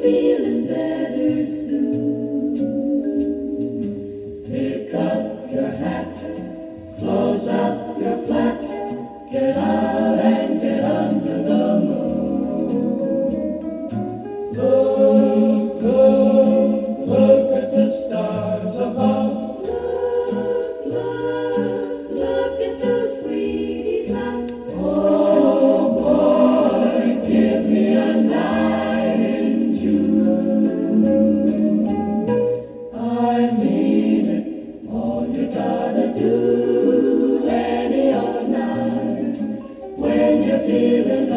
feeling better soon. Pick up your hat, close up your flat, get out and get under the moon. Look, look, look at the stars above. Look, look, look at those sweeties laugh. Oh boy, give me a night in June. I mean it, all you gotta do any old night when you're feeling